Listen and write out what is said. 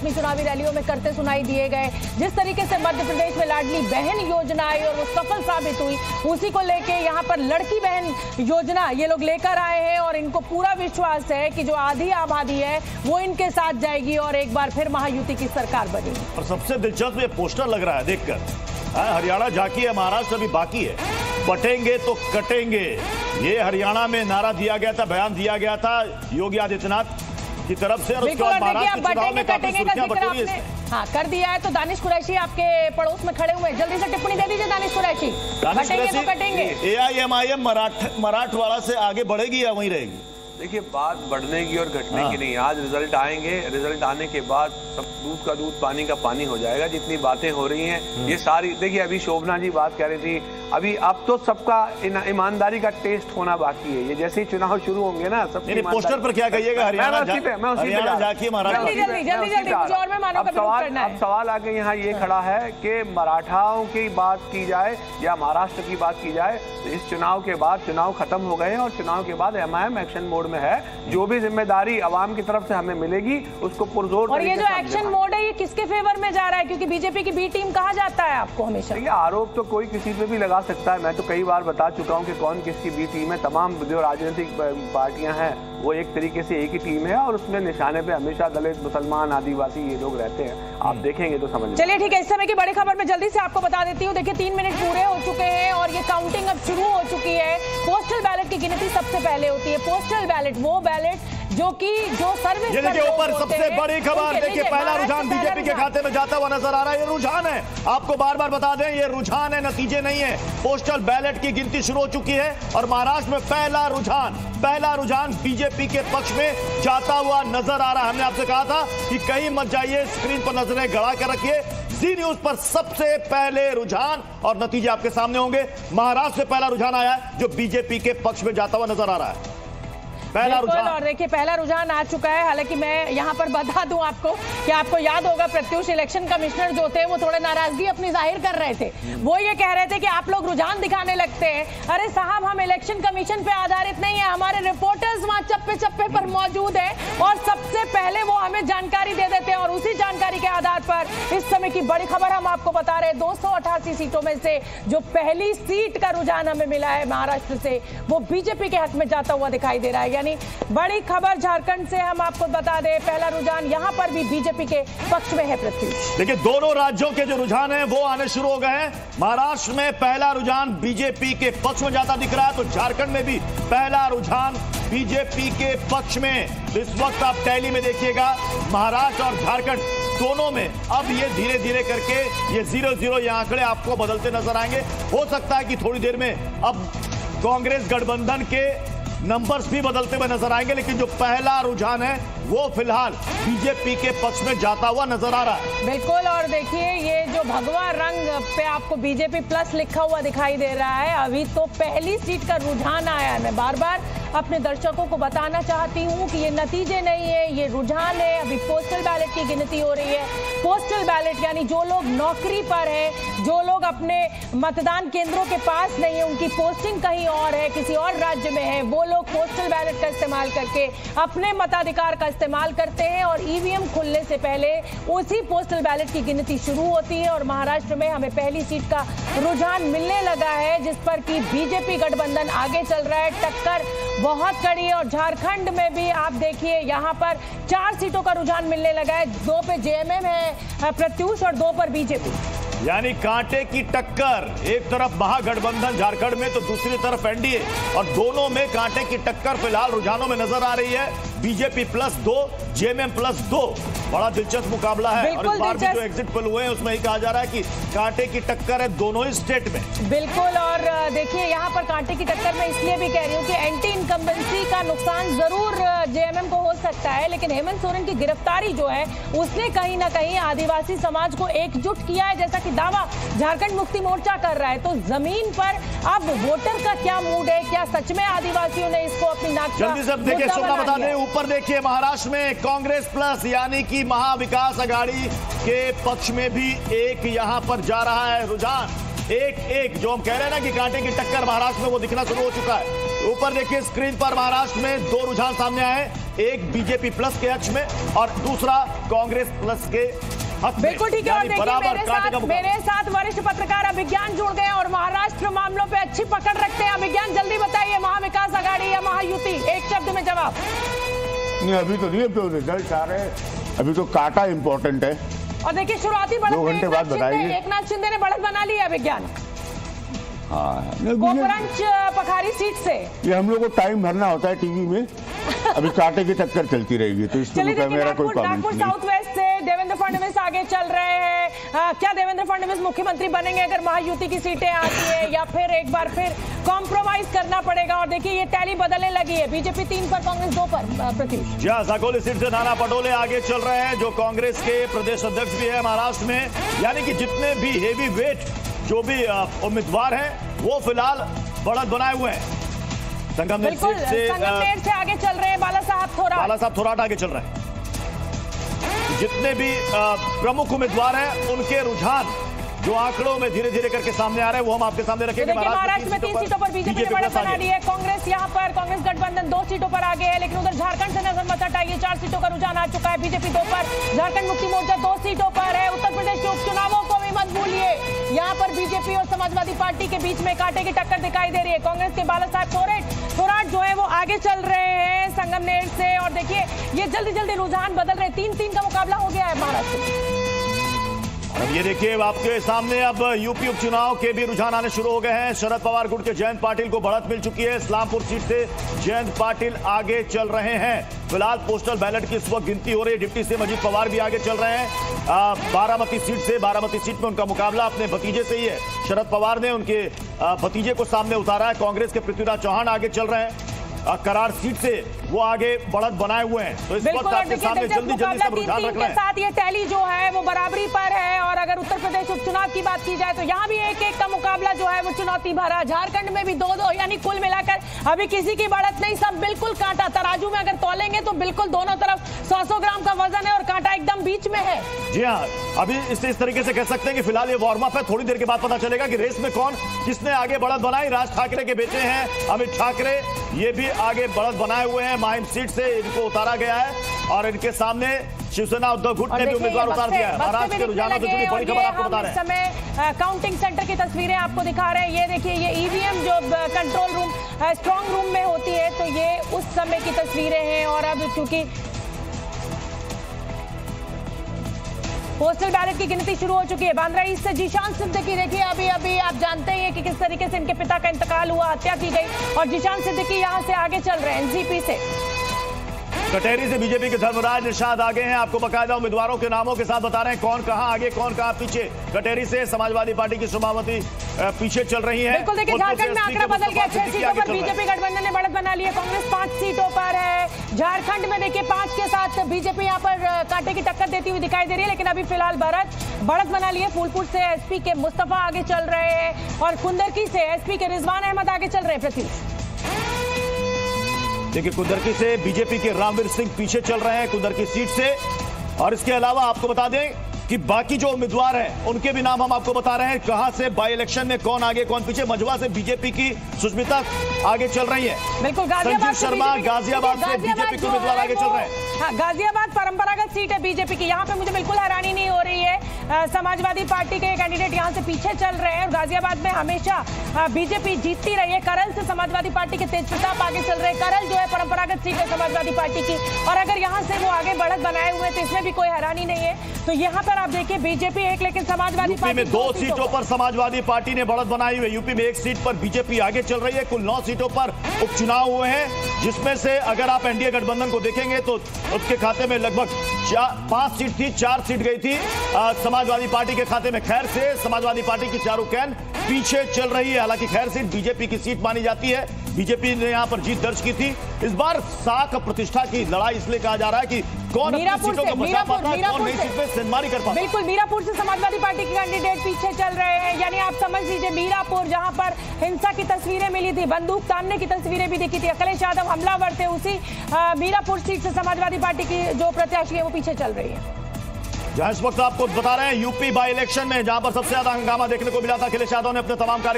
अपनी चुनावी रैलियों में करते सुनाई दिए गए। जिस तरीके से मध्य प्रदेश में लाडली बहन योजना आई और वो सफल साबित हुई, उसी को लेके यहाँ पर लड़की बहन योजना ये लोग लेकर आए हैं और इनको पूरा विश्वास है कि जो आधी आबादी है वो इनके साथ जाएगी और एक बार फिर महायुति की सरकार बनेगी। और सबसे दिलचस्प ये पोस्टर लग रहा है देखकर, हरियाणा झांकी है, महाराष्ट्र अभी बाकी है। बटेंगे तो कटेंगे, ये हरियाणा में नारा दिया गया था, बयान दिया गया था योगी आदित्यनाथ की तरफ से। और उसके बाद महाराष्ट्र के चुनाव में काफी सुर्खियां बटोरी है। हाँ कर दिया है। तो दानिश कुरैशी आपके पड़ोस में खड़े हुए हैं, जल्दी से टिप्पणी दे दीजिए दानिश कुरैशी। बटेंगे तो कटेंगे। AIMIM मराठवाड़ा से आगे बढ़ेगी या वहीं रहेगी? देखिए, बात बढ़ने की और घटने की नहीं। आज रिजल्ट आएंगे, रिजल्ट आने के बाद सब दूध का दूध पानी का पानी हो जाएगा। जितनी बातें हो रही हैं ये सारी, देखिए अभी शोभना जी बात कह रही थी, अभी अब तो सबका ईमानदारी का टेस्ट होना बाकी है। ये जैसे ही चुनाव शुरू होंगे ना, सब पोस्टर पर क्या कहिएगा? हरियाणा झांकी अब सवाल आगे यहाँ ये खड़ा है कि मराठाओं की बात की जाए या महाराष्ट्र की बात की जाए, तो इस चुनाव के बाद चुनाव खत्म हो गए हैं और चुनाव के बाद MIM एक्शन मोड में है। जो भी जिम्मेदारी आवाम की तरफ से हमें मिलेगी उसको पुरजोर। और ये जो एक्शन मोड है ये किसके फेवर में जा रहा है? क्योंकि बीजेपी की बी टीम कहा जाता है आपको हमेशा। देखिए, आरोप तो कोई किसी पे भी लगा सकता है। मैं तो कई बार बता चुका हूं कि कौन किसकी बी टीम है। तमाम जो राजनीतिक पार्टियां हैं वो एक तरीके से एक ही टीम है और उसमें निशाने पे हमेशा दलित, मुसलमान, आदिवासी ये लोग रहते हैं। आप देखेंगे तो समझ। चलिए ठीक है, इस समय की बड़ी खबर मैं जल्दी से आपको बता देती हूँ। देखिए 3 मिनट पूरे हो चुके हैं और ये काउंटिंग अब शुरू हो चुकी है। पोस्टल बैलेट की गिनती सबसे पहले होती है। पोस्टल बैलेट वो बैलेट जो सर्विस ऊपर सबसे बड़ी खबर देखिए, पहला रुझान बीजेपी के खाते में जाता हुआ नजर आ रहा है। ये रुझान है, आपको बार बार बता दें, ये रुझान है, नतीजे नहीं है। पोस्टल बैलेट की गिनती शुरू हो चुकी है और महाराष्ट्र में पहला रुझान बीजेपी के पक्ष में जाता हुआ नजर आ रहा है। हमने आपसे कहा था कि कहीं मत जाइए, स्क्रीन पर नजरें गड़ा कर रखिए। जी न्यूज पर सबसे पहले रुझान और नतीजे आपके सामने होंगे। महाराष्ट्र से पहला रुझान आया है जो बीजेपी के पक्ष में जाता हुआ नजर आ रहा है। पहला रुझान। और देखिए पहला रुझान आ चुका है। हालांकि मैं यहाँ पर बता दूं आपको कि आपको याद होगा प्रत्युष इलेक्शन कमिश्नर जो थे वो थोड़े नाराजगी अपनी जाहिर कर रहे थे। वो ये कह रहे थे कि आप लोग रुझान दिखाने लगते हैं। अरे साहब, हम इलेक्शन कमीशन पे आधारित नहीं है, हमारे रिपोर्टर्स वहां चप्पे चप्पे पर मौजूद है और सबसे पहले वो हमें जानकारी दे देते हैं और उसी जानकारी के आधार पर इस समय की बड़ी खबर हम आपको बता रहे हैं। 288 सीटों में से जो पहली सीट का रुझान हमें मिला है महाराष्ट्र से, वो बीजेपी के हक में जाता हुआ दिखाई दे रहा है। बड़ी खबर झारखंड से हम आपको बता दें, पहला रुझान यहां पर भी बीजेपी के पक्ष में है। प्रत्युष, देखिए दोनों राज्यों के जो रुझान हैं वो आने शुरू हो गए हैं। महाराष्ट्र में पहला रुझान बीजेपी के पक्ष में जाता दिख रहा है, तो झारखंड में भी पहला रुझान बीजेपी के पक्ष में। तो इस वक्त आप टैली में देखिएगा, महाराष्ट्र और झारखंड दोनों में अब ये धीरे धीरे करके ये 0-0 ये आंकड़े आपको बदलते नजर आएंगे। हो सकता है कि थोड़ी देर में अब कांग्रेस गठबंधन के नंबर्स भी बदलते हुए नजर आएंगे, लेकिन जो पहला रुझान है वो फिलहाल बीजेपी के पक्ष में जाता हुआ नजर आ रहा है। बिल्कुल। और देखिए ये जो भगवा रंग पे आपको बीजेपी प्लस लिखा हुआ दिखाई दे रहा है, अभी तो पहली सीट का रुझान आया है। मैं बार बार अपने दर्शकों को बताना चाहती हूं कि ये नतीजे नहीं है, ये रुझान है। अभी पोस्टल बैलेट की गिनती हो रही है। पोस्टल बैलेट यानी जो लोग नौकरी पर है, जो लोग अपने मतदान केंद्रों के पास नहीं है, उनकी पोस्टिंग कहीं और है, किसी और राज्य में है, वो लोग पोस्टल बैलेट का इस्तेमाल करके अपने मताधिकार का इस्तेमाल करते हैं और ईवीएम खुलने से पहले उसी पोस्टल बैलेट की गिनती शुरू होती है। और महाराष्ट्र में हमें पहली सीट का रुझान मिलने लगा है, जिस पर कि बीजेपी गठबंधन आगे चल रहा है। टक्कर बहुत कड़ी है। और झारखंड में भी आप देखिए यहाँ पर 4 सीटों का रुझान मिलने लगा है। 2 पे जेएमएम है प्रत्युष और 2 पर बीजेपी, यानी कांटे की टक्कर। एक तरफ महागठबंधन झारखंड में तो दूसरी तरफ एनडीए, और दोनों में कांटे की टक्कर फिलहाल रुझानों में नजर आ रही है। BJP +2, JMM +2। बड़ा दिलचस्प मुकाबला है। और इस बार भी जो एग्जिट पोल हुए हैं उसमें ही कहा जा रहा है कि कांटे की टक्कर है दोनों ही स्टेट में। बिल्कुल। और देखिए यहाँ पर कांटे की टक्कर मैं इसलिए भी कह रही हूँ कि एंटी इनकम्बेंसी का नुकसान जरूर जेएमएम को हो सकता है, लेकिन हेमंत सोरेन की गिरफ्तारी जो है उसने कहीं ना कहीं आदिवासी समाज को एकजुट किया है, जैसा कि दावा झारखंड मुक्ति मोर्चा कर रहा है। तो जमीन पर अब वोटर का क्या मूड है, क्या सच में आदिवासियों ने इसको अपनी नाक जल्दी से देखिए, शोभना बता दें, ऊपर देखिए महाराष्ट्र में कांग्रेस प्लस यानी कि महाविकास आघाड़ी के पक्ष में भी एक यहां पर जा रहा है रुझान। एक जो हम कह रहे हैं ना कि कांटे की टक्कर महाराष्ट्र में, वो दिखना शुरू हो चुका है। ऊपर देखिए स्क्रीन पर महाराष्ट्र में दो रुझान सामने आए, एक बीजेपी प्लस के हक में और दूसरा कांग्रेस प्लस के हक में। बिल्कुल ठीक है। और यानी देखिए बराबर मेरे साथ वरिष्ठ पत्रकार अभिज्ञान जुड़ गए और महाराष्ट्र मामलों पे अच्छी पकड़ रखते हैं। अभिज्ञान जल्दी बताइए, महाविकास आघाड़ी या महायुति, एक शब्द में जवाब। नहीं, अभी तो नहीं, तो रिजल्ट आ रहे हैं, अभी तो काटा इंपॉर्टेंट है। और देखिए शुरुआती बढ़त 2 घंटे बाद बताएंगे। एकनाथ शिंदे ने बढ़त बना ली है अभिज्ञान हाँ, कोपरंच पखारी सीट से। ये हम लोग को टाइम भरना होता है टीवी में, अभी काटे की टक्कर चलती रहेगी, तो इसमें चलिए देखिए, मेरा कोई कमेंट नागपुर नहीं। साउथ वेस्ट से देवेंद्र फडणवीस आगे चल रहे हैं। क्या देवेंद्र फडणवीस मुख्यमंत्री बनेंगे अगर महायुति की सीटें आती है, या फिर एक बार फिर कॉम्प्रोमाइज करना पड़ेगा? और देखिए ये टैली बदलने लगी है, बीजेपी 3 पर, कांग्रेस 2 पर। प्रत्युष जी हाँ, साकोली सीट से नाना पटोले आगे चल रहे हैं, जो कांग्रेस के प्रदेश अध्यक्ष भी है महाराष्ट्र में। यानी कि जितने भी हेवी वेट जो भी उम्मीदवार हैं वो फिलहाल बढ़त बनाए हुए हैं। संगमनेर सीट से आगे चल रहे हैं बाला साहब थोराट आगे चल रहे हैं। जितने भी प्रमुख उम्मीदवार हैं उनके रुझान जो आंकड़ों में धीरे धीरे करके सामने आ रहे हैं वो हम आपके सामने रखेंगे। महाराष्ट्र में 3 सीटों पर बीजेपी ने बढ़त बना ली है। कांग्रेस यहाँ पर, कांग्रेस गठबंधन 2 सीटों पर आगे है, लेकिन उधर झारखंड से नजर मत हटाइए, 4 सीटों का रुझान आ चुका है। बीजेपी 2 पर, झारखंड मुक्ति मोर्चा 2 सीटों पर है। उत्तर प्रदेश के उपचुनावों को भी मत भूलिए, यहाँ पर बीजेपी और समाजवादी पार्टी के बीच में कांटे की टक्कर दिखाई दे रही है। कांग्रेस के बाला साहब थोराट जो है वो आगे चल रहे हैं संगमनेर से। और देखिए ये जल्दी जल्दी रुझान बदल रहे, 3-3 का मुकाबला हो गया है महाराष्ट्र में। अब ये देखिए आपके सामने अब यूपी उपचुनाव के भी रुझान आने शुरू हो गए हैं। शरद पवार गुट के जयंत पाटिल को बढ़त मिल चुकी है। इस्लामपुर सीट से जयंत पाटिल आगे चल रहे हैं। फिलहाल पोस्टल बैलेट की इस वक्त गिनती हो रही है। डिप्टी से अजित पवार भी आगे चल रहे हैं। बारामती सीट में उनका मुकाबला अपने भतीजे से ही है। शरद पवार ने उनके भतीजे को सामने उतारा है। कांग्रेस के पृथ्वीराज चौहान आगे चल रहे हैं। करार सीट से वो आगे बढ़त बनाए हुए हैं। तो इस वक्त आपके सामने जल्दी सब रुझान रख रहे हैं। साथ ये टैली जो है वो बराबरी पर है। और अगर उत्तर प्रदेश उपचुनाव की बात की जाए तो यहाँ भी 1-1 का मुकाबला जो है वो चुनौती भरा। झारखंड में भी 2-2, यानी कुल मिलाकर अभी किसी की बढ़त नहीं, सब बिल्कुल कांटा। तराजू में अगर तोलेंगे तो बिल्कुल दोनों तरफ 100-100 ग्राम का वजन है और कांटा एकदम बीच में है। जी हाँ, अभी इस तरीके से कह सकते हैं कि फिलहाल ये वार्म अप है। थोड़ी देर के बाद पता चलेगा कि रेस में कौन किसने आगे बढ़त बनाई। राज ठाकरे के बेटे हैं अमित ठाकरे, ये भी आगे बढ़त बनाए हुए हैं। माहिम सीट से इनको उतारा गया है और इनके सामने शिवसेना उद्धव गुट ने भी उम्मीदवार उतार दिया है। महाराष्ट्र के रुझानों से जुड़ी बड़ी खबर आपको बता रहे हैं। इस समय काउंटिंग सेंटर की तस्वीरें आपको दिखा रहे हैं। ये देखिए, ये ईवीएम जो कंट्रोल रूम, स्ट्रांग रूम में होती है, तो ये उस समय की तस्वीरें हैं। और अब चूंकि पोस्टल बैलेट की गिनती शुरू हो चुकी है। बांद्रा ईस्ट से जीशान सिद्दीकी, देखिए अभी आप जानते हैं कि किस तरीके से इनके पिता का इंतकाल हुआ, हत्या की गई, और जीशान सिद्दीकी यहां से आगे चल रहे हैं एनसीपी से। कटेरी से बीजेपी के धर्मराज निषाद आगे हैं। आपको बकायदा उम्मीदवारों के नामों के साथ बता रहे हैं कौन कहां आगे कौन कहां पीछे। कटेरी से समाजवादी पार्टी की सोमावती पीछे चल रही है। बिल्कुल देखिए, झारखंड में आंकड़ा बदल गया। 6 सीटों पर बीजेपी गठबंधन ने बढ़त बना ली है। कांग्रेस 5 सीटों पर है। झारखंड में देखिए 5 के साथ बीजेपी यहाँ पर कांटे की टक्कर देती हुई दिखाई दे रही है। लेकिन अभी फिलहाल बढ़त बना ली है। फूलपुर से एसपी के मुस्तफा आगे चल रहे हैं और कुंदरकी से एसपी के रिजवान अहमद आगे चल रहे हैं। प्रत्युष देखिए, कुंदरकी से बीजेपी के रामवीर सिंह पीछे चल रहे हैं कुंदरकी सीट से। और इसके अलावा आपको बता दें कि बाकी जो उम्मीदवार हैं उनके भी नाम हम आपको बता रहे हैं। कहां से बाई इलेक्शन में कौन आगे कौन पीछे। मझवा से बीजेपी की सुष्मिता आगे चल रही है। बिल्कुल, संजीव शर्मा गाजियाबाद से बीजेपी के उम्मीदवार आगे चल रहे हैं। हाँ, गाजियाबाद परंपरागत सीट है बीजेपी की। यहाँ पे मुझे बिल्कुल हैरानी नहीं हो रही है। समाजवादी पार्टी के कैंडिडेट यहाँ से पीछे चल रहे हैं। और गाजियाबाद में हमेशा बीजेपी जीतती रही है। करल से समाजवादी पार्टी के तेज प्रताप आगे चल रहे हैं। करल जो है परंपरागत सीट है समाजवादी पार्टी की, और अगर यहाँ से वो आगे बढ़त बनाए हुए तो इसमें भी कोई हैरानी नहीं है। तो यहाँ पर आप देखिए बीजेपी एक, लेकिन समाजवादी पार्टी में 2 सीटों पर समाजवादी पार्टी ने बढ़त बनाई हुई है। यूपी में 1 सीट पर बीजेपी आगे चल रही है। कुल 9 सीटों पर उपचुनाव हुए हैं, जिसमें से अगर आप एनडीए गठबंधन को देखेंगे तो उसके खाते में लगभग 5 सीट थी, 4 सीट गई थी समाजवादी पार्टी के खाते में। खैर से समाजवादी पार्टी की चारू कैन पीछे चल रही है। हालांकि खैर सीट बीजेपी की सीट मानी जाती है। बीजेपी ने यहां पर जीत दर्ज की थी। इस बार साख प्रतिष्ठा की लड़ाई इसलिए कहा जा रहा है कि कौन अपनी सीटों को बचा पाता है, कौन नई सीट में सेंधमारी कर पाता है। बिल्कुल, मीरापुर से समाजवादी पार्टी के कैंडिडेट पीछे चल रहे हैं। यानी आप समझ लीजिए मीरापुर, जहां पर हिंसा की तस्वीरें मिली थी, बंदूक तानने की तस्वीरें भी दिखी थी, अखिलेश यादव हमलावर थे, उसी मीरापुर सीट से समाजवादी पार्टी की जो प्रत्याशी है वो पीछे चल रही है। जहां इस वक्त आपको बता रहे हैं यूपी बाई इलेक्शन में जहां पर सबसे ज्यादा हंगामा देखने को मिला था, अखिलेश यादव ने अपने तमाम कार्य